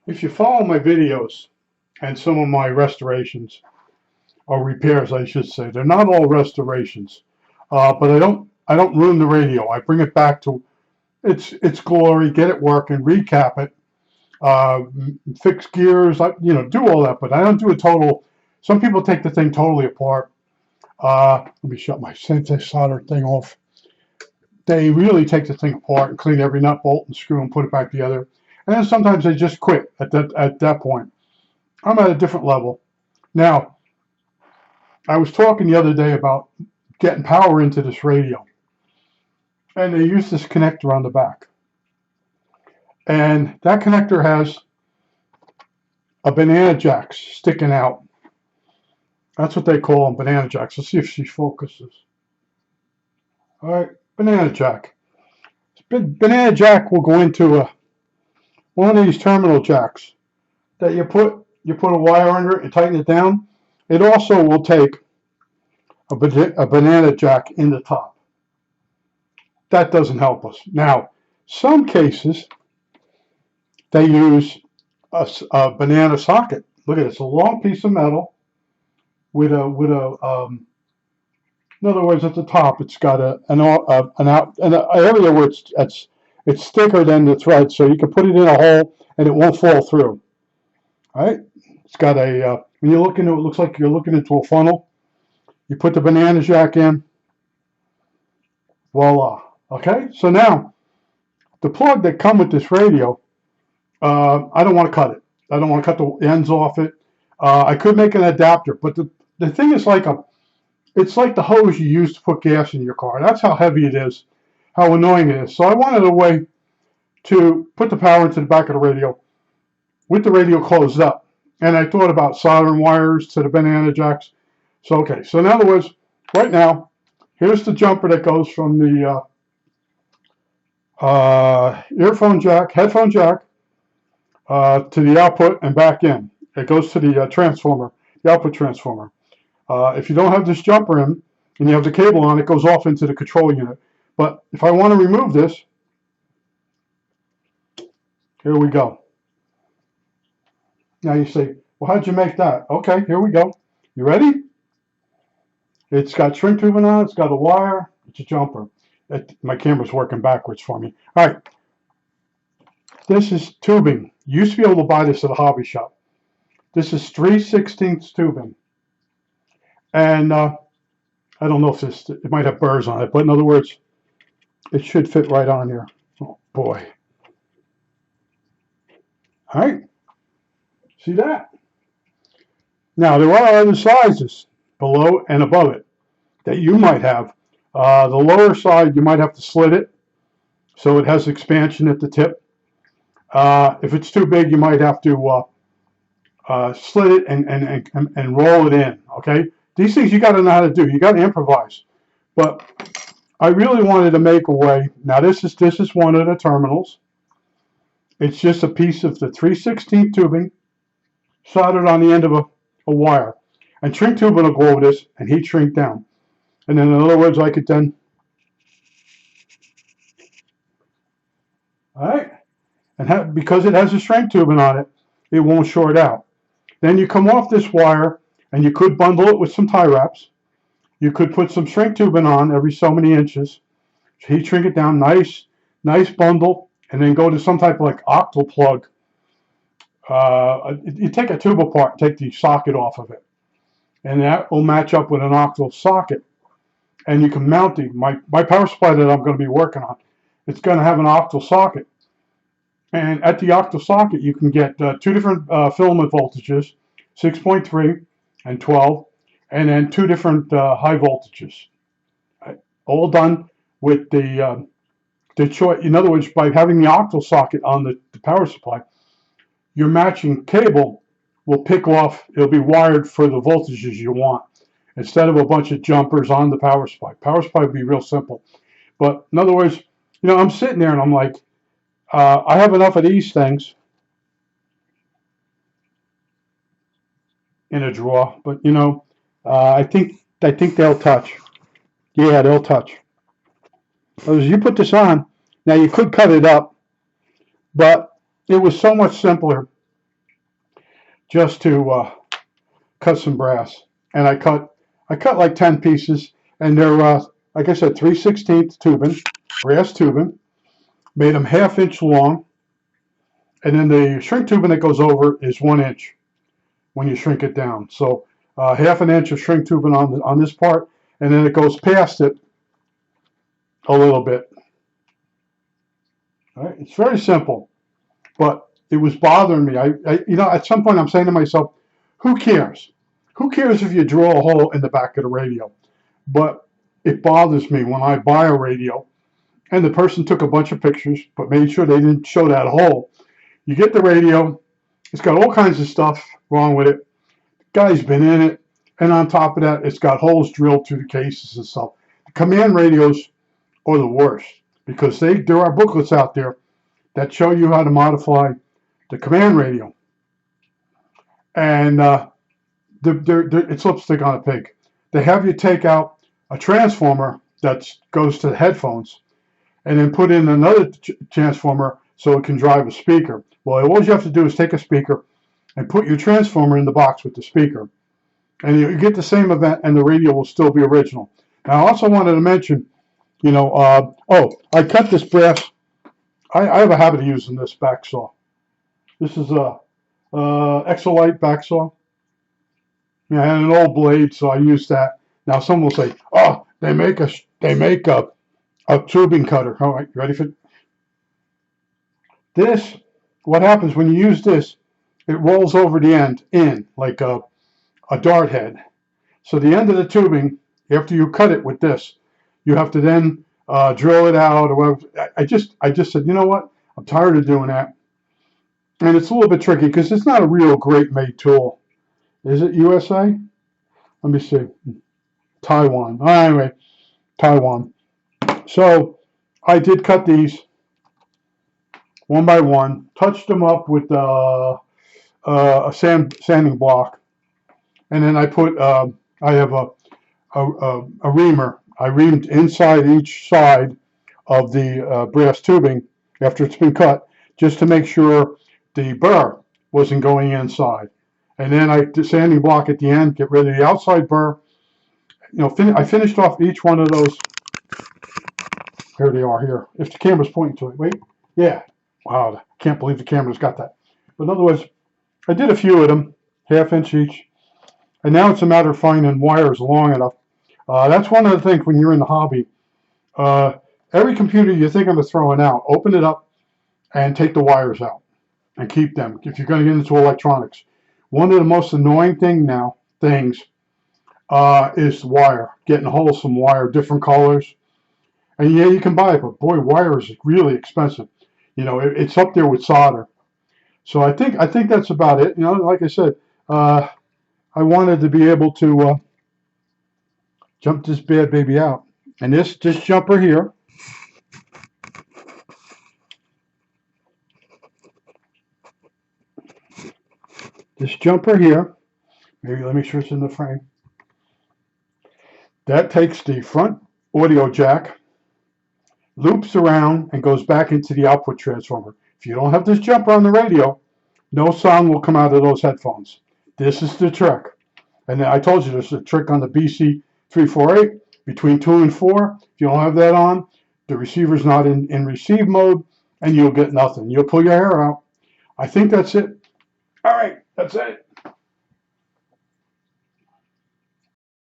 If you follow my videos and some of my restorations or repairs, I should say, they're not all restorations, but I don't ruin the radio. I bring it back to its glory, get it working, recap it, uh, fix gears, do all that. But I don't do a total. Some people take the thing totally apart. Let me shut my solder thing off. They really take the thing apart and clean every nut, bolt, and screw and put it back together. And then sometimes they just quit at that point. I'm at a different level. Now, I was talking the other day about getting power into this radio, and they use this connector on the back. And that connector has a banana jack sticking out. That's what they call them, banana jacks. Let's see if she focuses. All right, banana jack. Banana jack will go into one of these terminal jacks that you put a wire under it and tighten it down. It also will take a banana jack in the top. That doesn't help us. Now, some cases they use a banana socket. Look at it. It's a long piece of metal with a in other words, at the top it's got an area where it's thicker than the thread, so you can put it in a hole and it won't fall through. All right. It's got when you look into it, it looks like you're looking into a funnel. You put the banana jack in. Voila. Okay. So now the plug that come with this radio, I don't want to cut it. I don't want to cut the ends off it. I could make an adapter, but the thing is it's like the hose you use to put gas in your car. That's how heavy it is, how annoying it is. So I wanted a way to put the power into the back of the radio with the radio closed up. And I thought about soldering wires to the banana jacks. So, okay. So in other words, right now, here's the jumper that goes from the headphone jack, to the output and back in. It goes to the transformer, the output transformer. If you don't have this jumper in and you have the cable on, it goes off into the control unit. But if I want to remove this, here we go. Now you say, well, how'd you make that? Okay, here we go. You ready? It's got shrink tubing on it. It's got a wire. It's a jumper. My camera's working backwards for me. All right. This is tubing. You used to be able to buy this at a hobby shop. This is 3/16 tubing. And I don't know if it might have burrs on it, but in other words, it should fit right on here. Oh, boy. All right. See that? Now, there are other sizes below and above it that you might have. The lower side, you might have to slit it so it has expansion at the tip. If it's too big, you might have to slit it and roll it in, okay? These things you got to know how to do. You got to improvise. But I really wanted to make a way. Now, this is one of the terminals. It's just a piece of the 3/16 tubing soldered on the end of a wire. And shrink tubing will go over this and heat shrink down. And then in other words, I could then, all right, and because it has a shrink tubing on it, it won't short out. Then you come off this wire and you could bundle it with some tie wraps. You could put some shrink tubing on every so many inches, heat shrink it down, nice bundle, and then go to some type of like octal plug. You take a tube apart, take the socket off of it, and that will match up with an octal socket. And you can mount my power supply that I'm going to be working on. It's going to have an octal socket, and at the octal socket you can get two different filament voltages, 6.3 and 12, and then two different high voltages. All done with the choice. In other words, by having the octal socket on the power supply, your matching cable will pick off. It'll be wired for the voltages you want instead of a bunch of jumpers on the power supply. Power supply would be real simple. But in other words, I'm sitting there and I'm like, I have enough of these things in a drawer, but I think they'll touch. Yeah, they'll touch. As you put this on, now you could cut it up, but it was so much simpler just to cut some brass. And I cut like 10 pieces, and they're like I said, 3/16 tubing, brass tubing. Made them 1/2 inch long, and then the shrink tubing that goes over is 1 inch when you shrink it down. So 1/2 an inch of shrink tubing on this part, and then it goes past it a little bit. All right? It's very simple, but it was bothering me. At some point I'm saying to myself, who cares? Who cares if you drill a hole in the back of the radio? But it bothers me when I buy a radio and the person took a bunch of pictures but made sure they didn't show that hole. You get the radio, it's got all kinds of stuff wrong with it. The guy's been in it, and on top of that, it's got holes drilled through the cases and stuff. The command radios are the worst because there are booklets out there that show you how to modify the command radio. And it's lipstick on a pig. They have you take out a transformer that goes to the headphones and then put in another transformer so it can drive a speaker. Well, all you have to do is take a speaker and put your transformer in the box with the speaker. And you get the same event, and the radio will still be original. Now, I also wanted to mention, I cut this brass. I have a habit of using this back saw. This is a Exolite back saw. I had an old blade, so I used that. Now, someone will say, "Oh, they make a tubing cutter." All right, you ready for this? What happens when you use this? It rolls over the end in like a dart head. So the end of the tubing, after you cut it with this, you have to then drill it out or whatever. I just said, you know what? I'm tired of doing that. And it's a little bit tricky because it's not a real great made tool. Is it USA? Let me see. Taiwan. Anyway, Taiwan. So I did cut these one by one, touched them up with a sanding block, and then I put I have a reamer. I reamed inside each side of the brass tubing after it's been cut, just to make sure the burr wasn't going inside. And then I did sanding block at the end, get rid of the outside burr. I finished off each one of those. Here they are here. If the camera's pointing to it, wait. Yeah. Wow, I can't believe the camera's got that. But in other words, I did a few of them, 1/2 inch each. And now it's a matter of finding wires long enough. That's one of the things when you're in the hobby. Every computer you think of throwing out, open it up and take the wires out and keep them if you're going to get into electronics. One of the most annoying things is wire, getting a hold of some wire, different colors. And yeah, you can buy it, but boy, wire is really expensive. It's up there with solder. So I think that's about it. Like I said, I wanted to be able to jump this bad baby out. And this jumper here, maybe let me make sure it's in the frame. That takes the front audio jack, loops around, and goes back into the output transformer. If you don't have this jumper on the radio, no sound will come out of those headphones. This is the trick. And I told you there's a trick on the BC348 between 2 and 4. If you don't have that on, the receiver's not in receive mode, and you'll get nothing. You'll pull your hair out. I think that's it. All right, that's it.